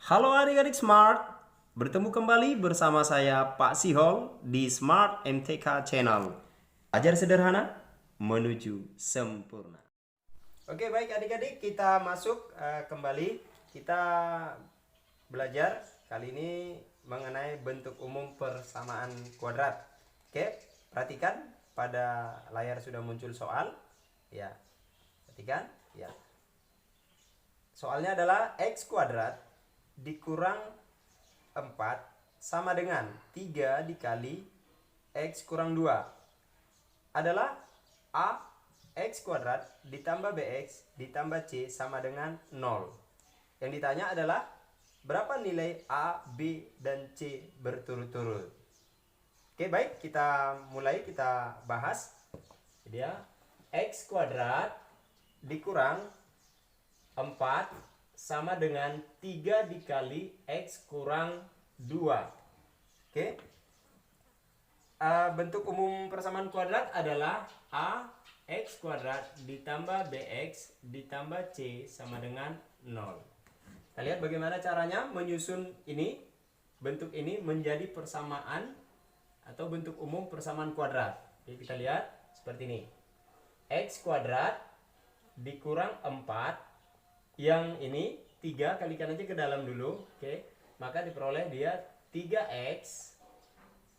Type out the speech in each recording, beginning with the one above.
Halo adik-adik Smart, bertemu kembali bersama saya Pak Sihol di Smart MTK Channel. Ajar sederhana menuju sempurna. Oke baik adik-adik, kita masuk kembali. Kita belajar kali ini mengenai bentuk umum persamaan kuadrat. Oke, perhatikan pada layar sudah muncul soal. Ya, perhatikan. Ya, soalnya adalah x kuadrat dikurang 4 sama dengan 3 dikali x kurang 2 adalah a x kuadrat ditambah bx ditambah c sama dengan 0. Yang ditanya adalah berapa nilai a, b, dan c berturut-turut. Oke baik, kita mulai, kita bahas. Jadi ya, x kuadrat dikurang 4 sama dengan 3 dikali x kurang 2. Oke. Bentuk umum persamaan kuadrat adalah a x kuadrat ditambah bx ditambah c sama dengan 0. Kita lihat bagaimana caranya menyusun ini, bentuk ini menjadi persamaan atau bentuk umum persamaan kuadrat. Jadi kita lihat seperti ini. X kuadrat dikurang 4, yang ini 3 kalikan aja ke dalam dulu. Oke, maka diperoleh dia 3x.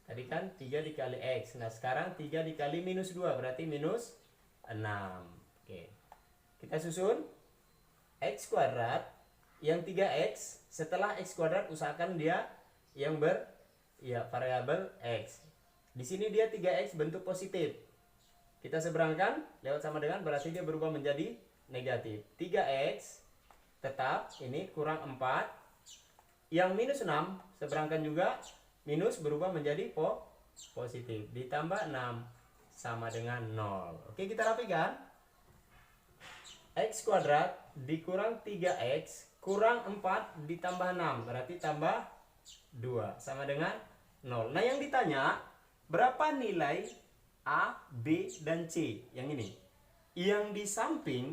Tadi kan 3 dikali x. Nah sekarang 3 dikali minus 2 berarti minus 6. Oke, kita susun x kuadrat yang 3x. Setelah x kuadrat usahakan dia yang variabel x. Di sini dia 3x bentuk positif. Kita seberangkan lewat sama dengan, berarti dia berubah menjadi negatif. 3x tetap ini kurang 4. Yang minus 6 seberangkan juga, minus berubah menjadi positif. Ditambah 6 sama dengan 0. Oke, kita rapikan. X kuadrat dikurang 3x kurang 4 ditambah 6 berarti tambah 2 sama dengan 0. Nah yang ditanya berapa nilai a, b, dan c? Yang ini. Yang di samping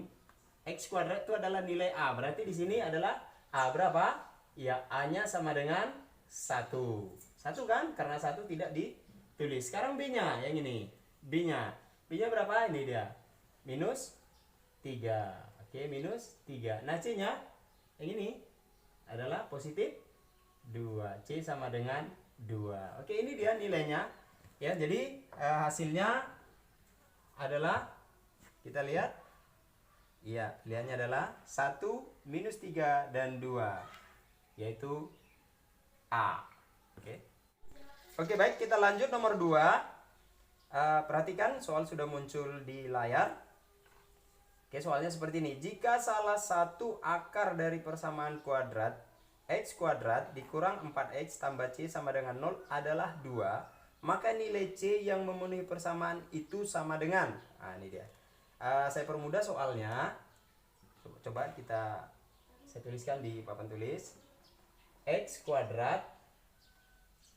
x kuadrat itu adalah nilai a. Berarti di sini adalah a berapa? Ya, a-nya sama dengan 1. 1 kan? Karena 1 tidak ditulis. Sekarang b-nya yang ini. B-nya. B-nya berapa? Ini dia. Minus 3. Oke, minus 3. Nah, c-nya yang ini adalah positif 2. C sama dengan 2. Oke, ini dia nilainya. Ya, jadi hasilnya adalah kita lihat. Iya, pilihannya adalah 1, minus 3, dan 2. Yaitu A. Oke. Oke, baik. Kita lanjut nomor 2. Perhatikan, soal sudah muncul di layar. Oke, soalnya seperti ini. Jika salah satu akar dari persamaan kuadrat x kuadrat dikurang 4x tambah c sama dengan 0 adalah 2, maka nilai c yang memenuhi persamaan itu sama dengan. Nah, ini dia. Saya permudah soalnya. Coba saya tuliskan di papan tulis. X kuadrat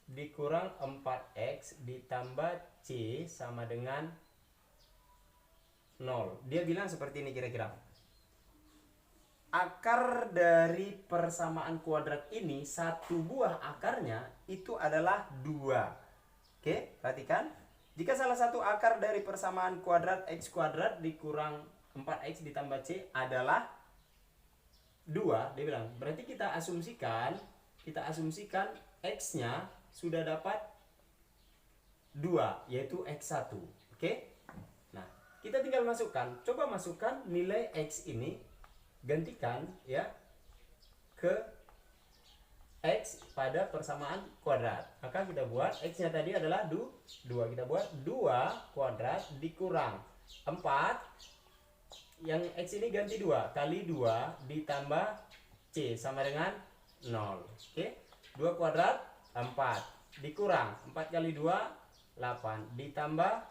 dikurang 4x ditambah c sama dengan 0. Dia bilang seperti ini kira-kira. Akar dari persamaan kuadrat ini, satu buah akarnya itu adalah 2. Oke, perhatikan. Jika salah satu akar dari persamaan kuadrat x kuadrat dikurang 4x ditambah c adalah 2, dia bilang. Berarti kita asumsikan x-nya sudah dapat 2, yaitu x1. Oke? Nah, kita tinggal masukkan. Coba masukkan nilai x ini, gantikan ya ke x pada persamaan kuadrat. Maka kita buat x-nya tadi adalah 2. Kita buat 2 kuadrat dikurang 4. Yang x ini ganti 2 kali 2 ditambah c sama dengan 0. Oke. 2 kuadrat 4 dikurang 4 kali 2 8 ditambah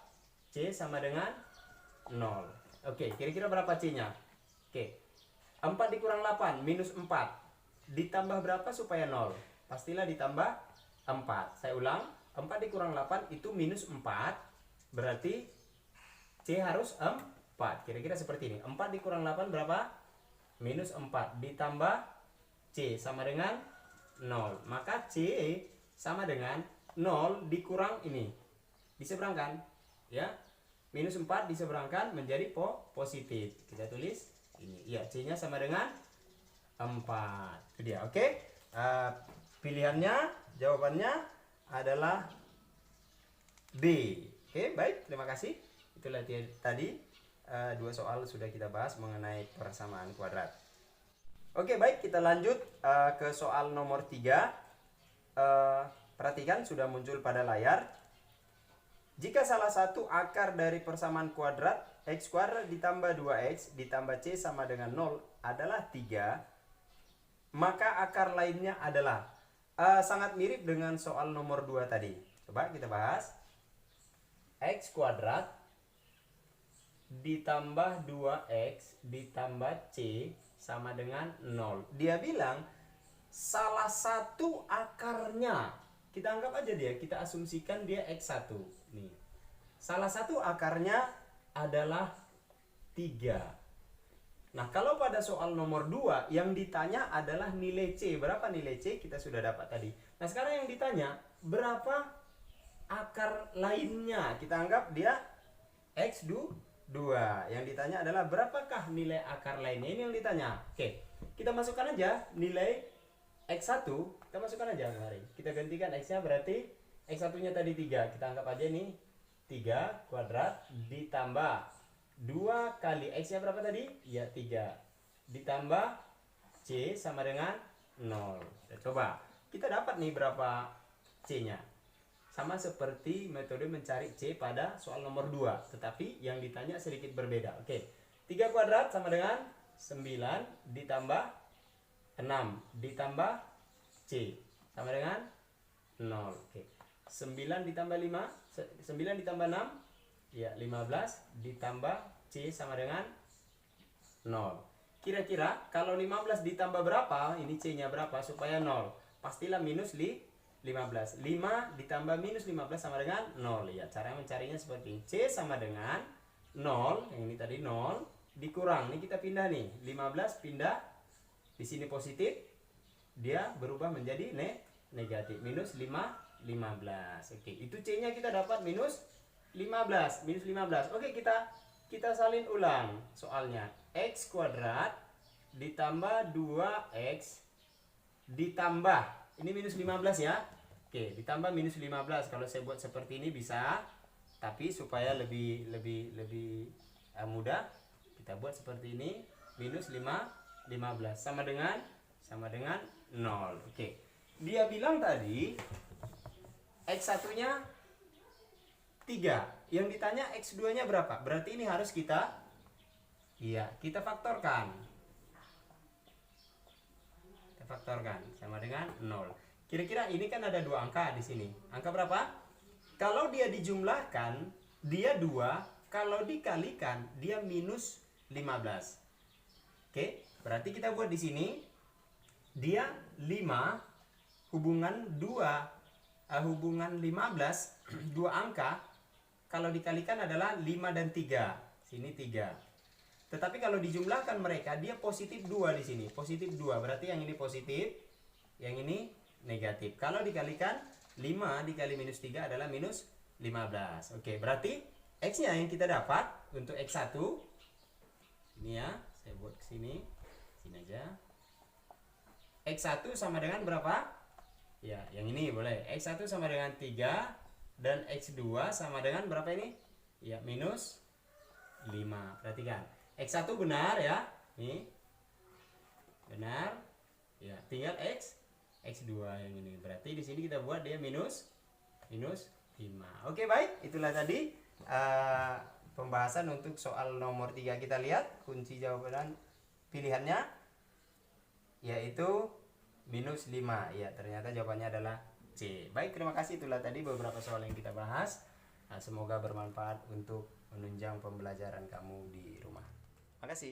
c sama dengan 0. Oke, kira-kira berapa c-nya? Oke. 4 dikurang 8 minus 4. Ditambah berapa supaya 0? Pastilah ditambah 4. Saya ulang, 4 dikurang 8 itu minus 4. Berarti C harus 4. Kira-kira seperti ini. 4 dikurang 8 berapa? Minus 4. Ditambah C sama dengan 0. Maka C sama dengan 0 dikurang ini. Diseberangkan. Ya. Minus 4 diseberangkan menjadi positif. Kita tulis ini. Ya, C-nya sama dengan 4. Itu dia. Oke. Pilihannya, jawabannya adalah B. Oke, baik. Terima kasih. Itulah tadi 2 soal sudah kita bahas mengenai persamaan kuadrat. Oke, baik, kita lanjut ke soal nomor 3. Perhatikan sudah muncul pada layar. Jika salah satu akar dari persamaan kuadrat x kuadrat ditambah 2x ditambah c sama dengan 0 adalah 3, maka akar lainnya adalah sangat mirip dengan soal nomor 2 tadi. Coba kita bahas. X kuadrat ditambah 2x ditambah c sama dengan 0. Dia bilang salah satu akarnya, kita anggap aja dia, kita asumsikan dia x1 nih. Salah satu akarnya adalah 3. Nah, kalau pada soal nomor 2 yang ditanya adalah nilai c. Berapa nilai c? Kita sudah dapat tadi. Nah, sekarang yang ditanya berapa akar lainnya. Kita anggap dia x2. Yang ditanya adalah berapakah nilai akar lainnya. Ini yang ditanya. Oke, kita masukkan aja nilai x1. Kita masukkan aja kemarin. Kita gantikan x-nya, berarti x1-nya tadi 3. Kita anggap aja ini 3 kuadrat ditambah 2 kali x-nya berapa tadi? Ya, 3. Ditambah c sama dengan 0. Kita coba. Kita dapat nih berapa c-nya. Sama seperti metode mencari C pada soal nomor 2. Tetapi yang ditanya sedikit berbeda. Oke. 3 kuadrat sama dengan 9 ditambah 6 ditambah C sama dengan 0. Oke. 9 ditambah 5. 9 ditambah 6. Ya, 15 ditambah C sama dengan 0. Kira-kira kalau 15 ditambah berapa? Ini C-nya berapa supaya 0? Pastilah minus 15. 5 ditambah minus 15 sama dengan 0. Ya, cara mencarinya seperti ini. C sama dengan 0, yang ini tadi 0, dikurang. Ini kita pindah nih. 15 pindah di sini positif, dia berubah menjadi negatif. Minus 15. Oke, itu C-nya kita dapat minus 15. Minus 15. Oke, kita salin ulang soalnya. X kuadrat ditambah 2x ditambah, ini minus 15 ya. Oke, ditambah minus 15. Kalau saya buat seperti ini bisa, tapi supaya lebih mudah, kita buat seperti ini. Minus 15 sama dengan 0. Oke. Dia bilang tadi x1-nya 3. Yang ditanya x2-nya berapa? Berarti ini harus kita faktorkan. Faktorkan sama dengan 0. Kira-kira ini kan ada 2 angka di sini. Angka berapa? Kalau dia dijumlahkan, dia 2. Kalau dikalikan, dia minus 15. Oke, berarti kita buat di sini. Dia 5 hubungan 2 hubungan 15 2 angka. Kalau dikalikan adalah 5 dan 3. Sini 3. Tetapi kalau dijumlahkan mereka, dia positif 2 di sini. Positif 2, berarti yang ini positif, yang ini negatif. Kalau dikalikan, 5 dikali minus 3 adalah minus 15. Oke, berarti X-nya yang kita dapat untuk X1. Ini ya, saya buat ke sini. Sini aja. X1 sama dengan berapa? Ya, yang ini boleh. X1 sama dengan 3. Dan X2 sama dengan berapa ini? Ya, minus 5. Perhatikan. X1 benar ya, nih benar ya, tinggal X2 yang ini. Berarti di sini kita buat dia minus 5. Oke, baik, itulah tadi pembahasan untuk soal nomor 3. Kita lihat kunci jawaban pilihannya yaitu minus 5. Ya, ternyata jawabannya adalah C. Baik, terima kasih. Itulah tadi beberapa soal yang kita bahas. Semoga bermanfaat untuk menunjang pembelajaran kamu di rumah. Makasih.